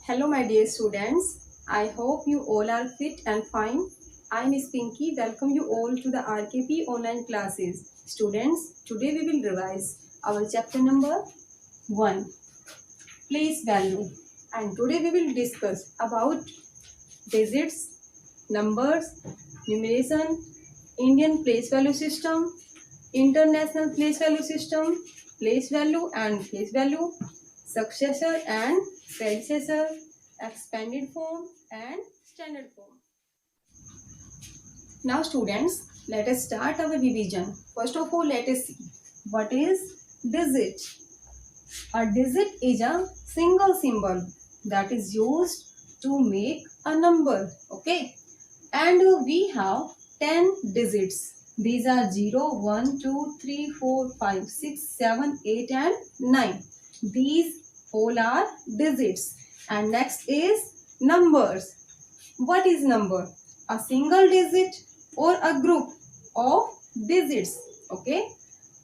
Hello my dear students, I hope you all are fit and fine. I am Miss Pinky, welcome you all to the RKP online classes. Students, today we will revise our chapter number 1, place value. And today we will discuss about digits, numbers, numeration, Indian place value system, international place value system, place value and face value, successor and predecessor, expanded form and standard form. Now students, let us start our revision. First of all, let us see what is digit. A digit is a single symbol that is used to make a number. Okay, and we have 10 digits. These are 0, 1, 2, 3, 4, 5, 6, 7, 8 and 9. These all are digits. And next is numbers. What is number? A single digit or a group of digits. Okay,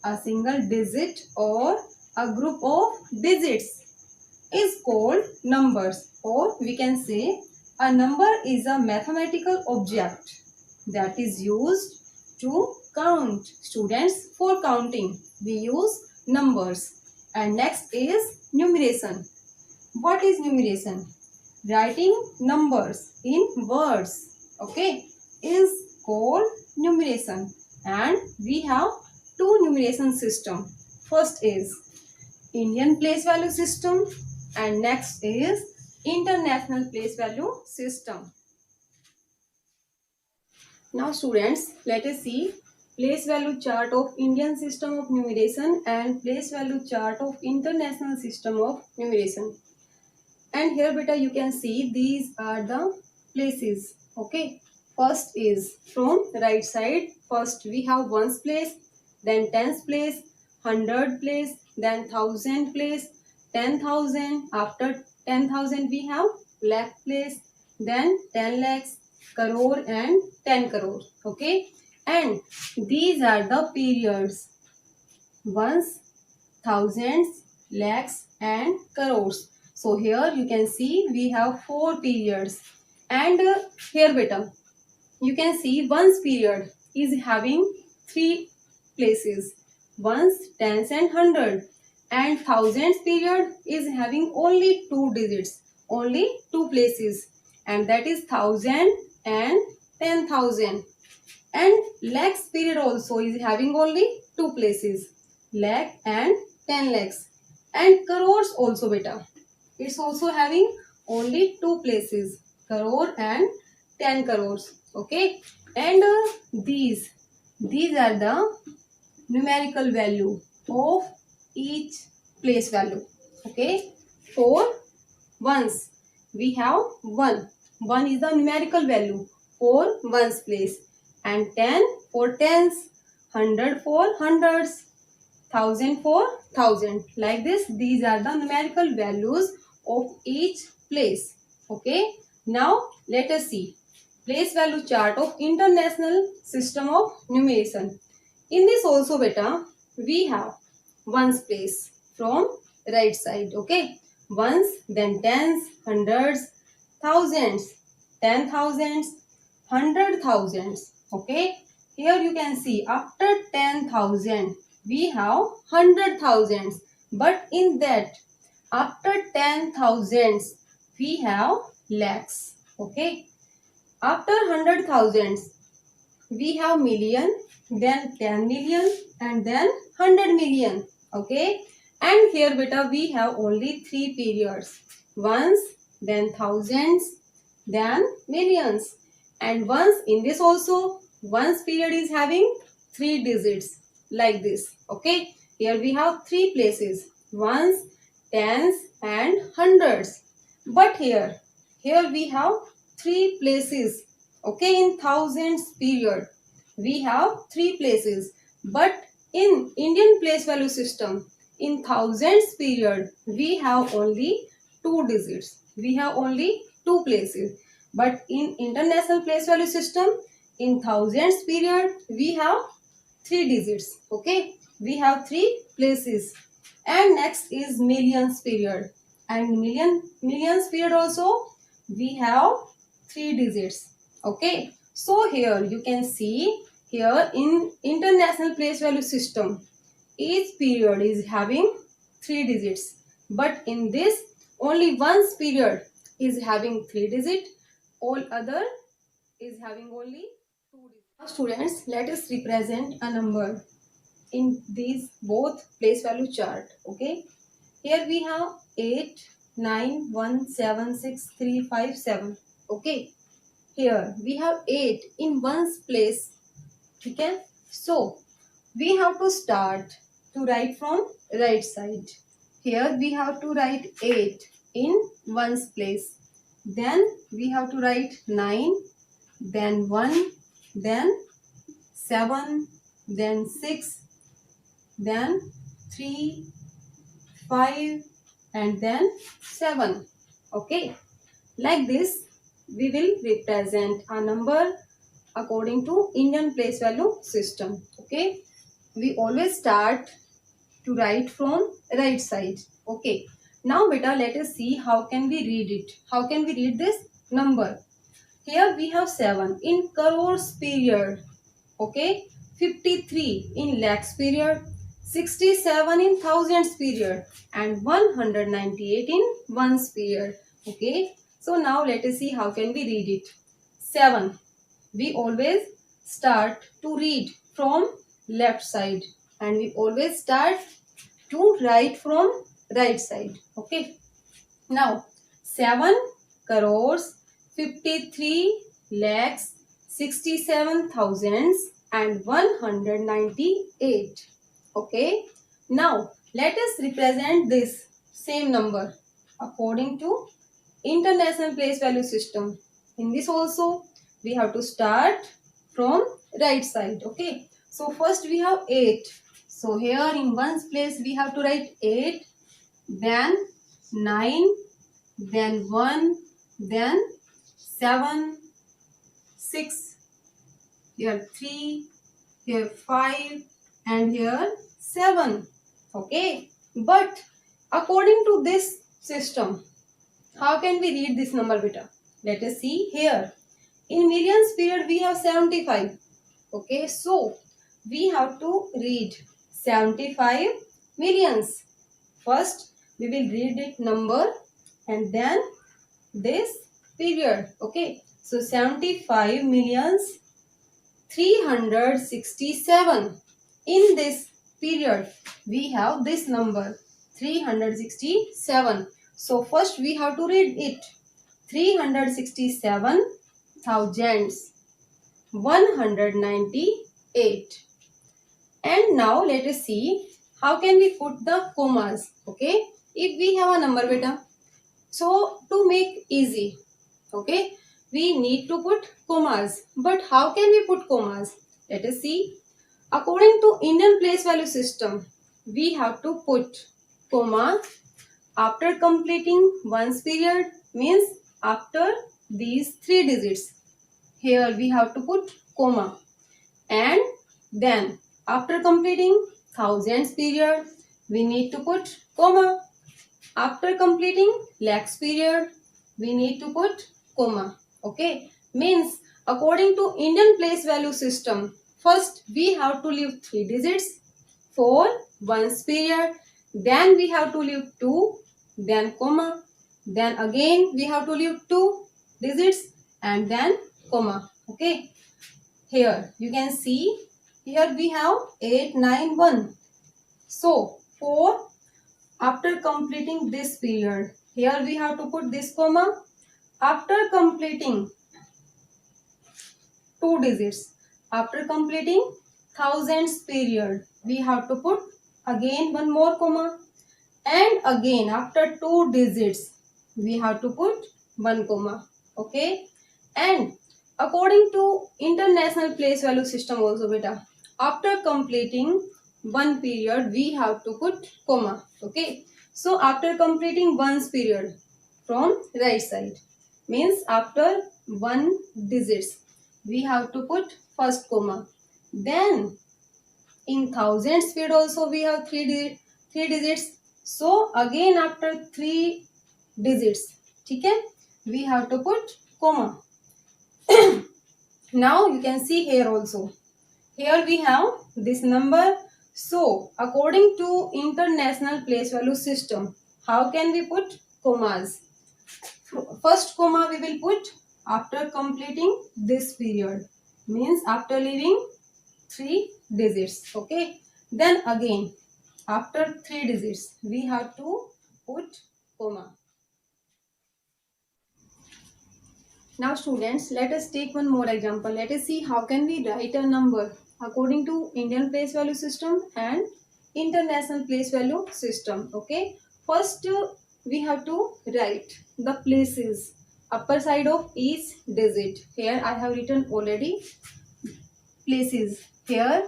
a single digit or a group of digits is called numbers, or we can say a number is a mathematical object that is used to count. Students, for counting we use numbers. And next is numeration. What is numeration? Writing numbers in words, okay, is called numeration. And we have two numeration system. First is Indian place value system and next is international place value system. Now students, let us see place value chart of Indian system of numeration and place value chart of international system of numeration. And here beta you can see these are the places. Okay, first is from right side. First we have ones place, then tens place, hundred place, then thousand place, 10,000. After 10,000 we have lakh place, then 10 lakhs, crore and 10 crore. Okay, and these are the periods: ones, thousands, lakhs and crores. So here you can see we have 4 periods. And here beta you can see ones period is having 3 places: ones, tens and hundred. And thousands period is having only 2 digits, only 2 places, and that is 1,000 and 10,000. And lakhs period also is having only 2 places, lakh and 10 lakhs. And crores also beta, it's also having only 2 places, crore and 10 crores. Okay, and these are the numerical value of each place value. Okay, for ones we have 1 is the numerical value for ones place, and 10 for tens, 100 for hundreds, 1,000 for thousand. Like this, these are the numerical values of each place. Okay, now let us see place value chart of international system of numeration. In this also beta we have ones place from right side. Okay, ones, then tens, hundreds, thousands, 10,000s, 100,000s. Okay, here you can see after 10,000 we have 100,000s, but in that after 10,000s we have lakhs. Okay, after 100,000s we have million, then 10 million and then 100 million. Okay, and here beta we have only 3 periods: ones, then thousands, then millions. And once, in this also ones period is having 3 digits like this. Okay, here we have 3 places: ones, tens and hundreds. But here we have 3 places. Okay, in thousands period we have 3 places, but in Indian place value system in thousands period we have only 2 digits, we have only 2 places. But in international place value system in thousands period we have 3 digits. Okay, we have 3 places. And next is millions period. and millions period also we have 3 digits. Okay, so here you can see here in international place value system each period is having 3 digits, but in this only one period is having 3 digits, all other is having only 2 digits. Now students, let us represent a number in these both place value chart. Okay, here we have 8 9 1 7 6 3 5 7. Okay, here we have 8 in one's place. Okay, so we have to start to write from right side. Here we have to write 8 in one's place. Then we have to write 9, then 1, then 7, then 6, then 3, 5, and then 7. Okay, like this we will represent a number according to Indian place value system. Okay, we always start to write from right side. Okay, now beta, let us see how can we read it. How can we read this number? Here we have 7 in crores period. Okay, 53 in lakhs period, 67 in thousands period, and 198 in ones period. Okay, so now let us see how can we read it. 7, we always start to read from left side, and we always start to write from right side. Okay, now 7 crores, 53 lakhs, 67 thousands, and 198. Okay, now let us represent this same number according to international place value system. In this also we have to start from right side. Okay, so first we have 8. So here in ones place we have to write 8, then 9, then 1, then 7, 6, here 3, here 5, and here 7. Okay, but according to this system, how can we read this number beta? Let us see here. In millions period we have 75. Okay, so we have to read 75 millions. First we will read it number and then this period. Okay, so 75 millions 367. In this period we have this number 367. So first we have to read it 367 thousands 198. And now let us see how can we put the commas. Okay, if we have a number beta, so to make easy, okay, we need to put commas. But how can we put commas? Let us see. According to Indian place value system, we have to put comma after completing one's period, means after these 3 digits. Here we have to put comma, and then after completing thousands period we need to put comma. After completing lakhs period we need to put comma. Okay, means according to Indian place value system, first we have to leave 3 digits for ones period, then we have to leave 2, then comma, then again we have to leave 2 digits and then comma. Okay, here you can see, here we have 8 9 1. So for after completing this period, here we have to put this comma. After completing 2 digits, after completing thousands period, we have to put again one more comma, and again after 2 digits we have to put one comma. Okay, and according to international place value system also beta, after completing one period we have to put comma. Okay, so after completing one's period from right side, means after 1 digits we have to put first comma. Then in thousands period also we have 3 digits. So again after 3 digits. ठीक है, we have to put comma. Now you can see here also. Here we have this number. So according to international place value system, how can we put commas? First comma we will put after completing this period, means after leaving 3 digits. Okay, then again after 3 digits we have to put comma. Now students, let us take one more example. Let us see how can we write a number according to Indian place value system and international place value system. Okay, first we have to write the places upper side of each digit. Here I have written already places. Here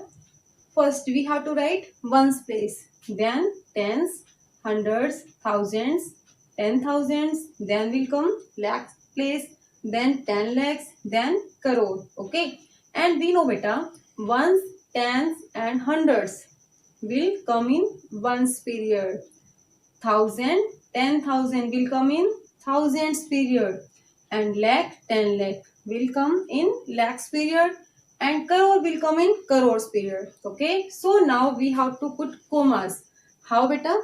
first we have to write ones place, then tens, hundreds, thousands, 10,000s, then will come lakhs place, then 10 lakhs, then crore. Okay, and we know beta ones, tens and hundreds will come in ones period. 1,000, 10,000 will come in thousands period, and lakh, 10 lakh will come in lakhs period, and crore will come in crores period. Okay, so now we have to put commas. How beta?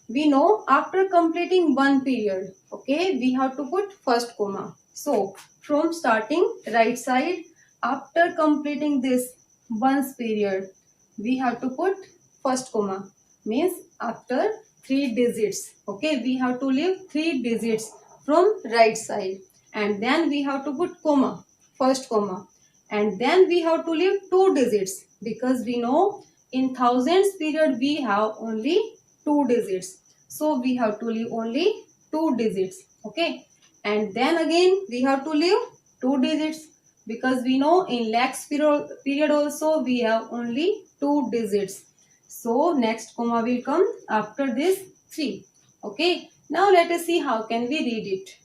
We know after completing one period, okay, we have to put first comma. So from starting right side, after completing this ones period, we have to put first comma, means after 3 digits. Okay, we have to leave 3 digits from right side, and then we have to put comma, first comma, and then we have to leave 2 digits, because we know in thousands period we have only 2 digits, so we have to leave only 2 digits. Okay, and then again we have to leave 2 digits, because we know in lakhs period also we have only 2 digits. So next comma will come after this 3. Okay, now let us see how can we read it.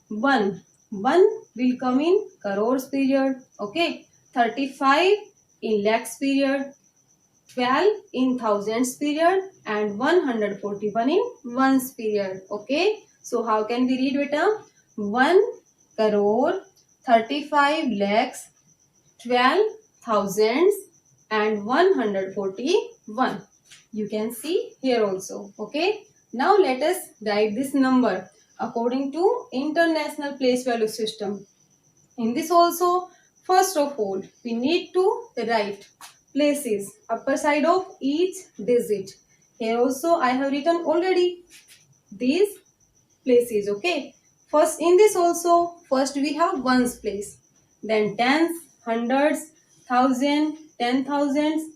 1 will come in crores period. Okay, 35 in lakhs period, 12 in thousands period, and 141 in ones period. Okay, so how can we read beta? 1 crore, 35 lakhs, 12 thousands, and 141. You can see here also. Okay, now let us write this number according to international place value system. In this also, first of all, we need to write places upper side of each digit. Here also I have written already these places. Okay, first in this also, first we have ones place, then tens, hundreds, thousand, 10,000s.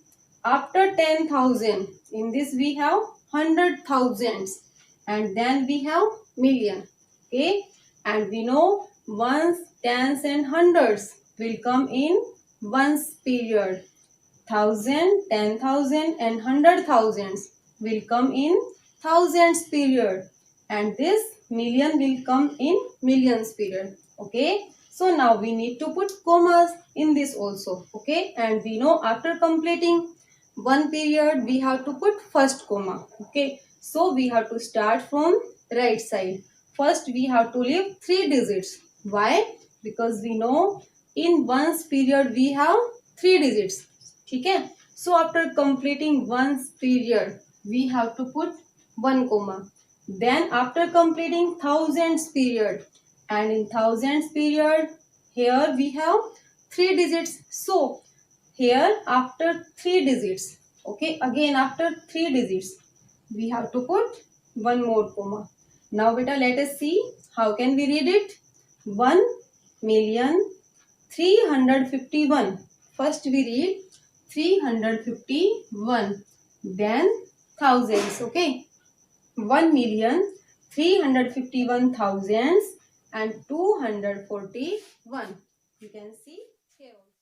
After 10,000, in this we have 100,000s, and then we have million. Okay, and we know ones, tens and hundreds will come in ones period. 1,000, 10,000 and 100,000s will come in thousands period, and this million will come in millions period. Okay, so now we need to put commas in this also. Okay, and we know after completing one period we have to put first comma. Okay, so we have to start from right side. First we have to leave 3 digits. Why? Because we know in ones period we have 3 digits. ठीक है, so after completing ones period we have to put 1 comma. Then after completing thousands period, and in thousands period here we have 3 digits, so here after 3 digits, okay, again after 3 digits we have to put 1 more comma. Now beta, let us see how can we read it. 1,351,000. First we read 351, then thousands. Okay, 1,351,000 and 241. You can see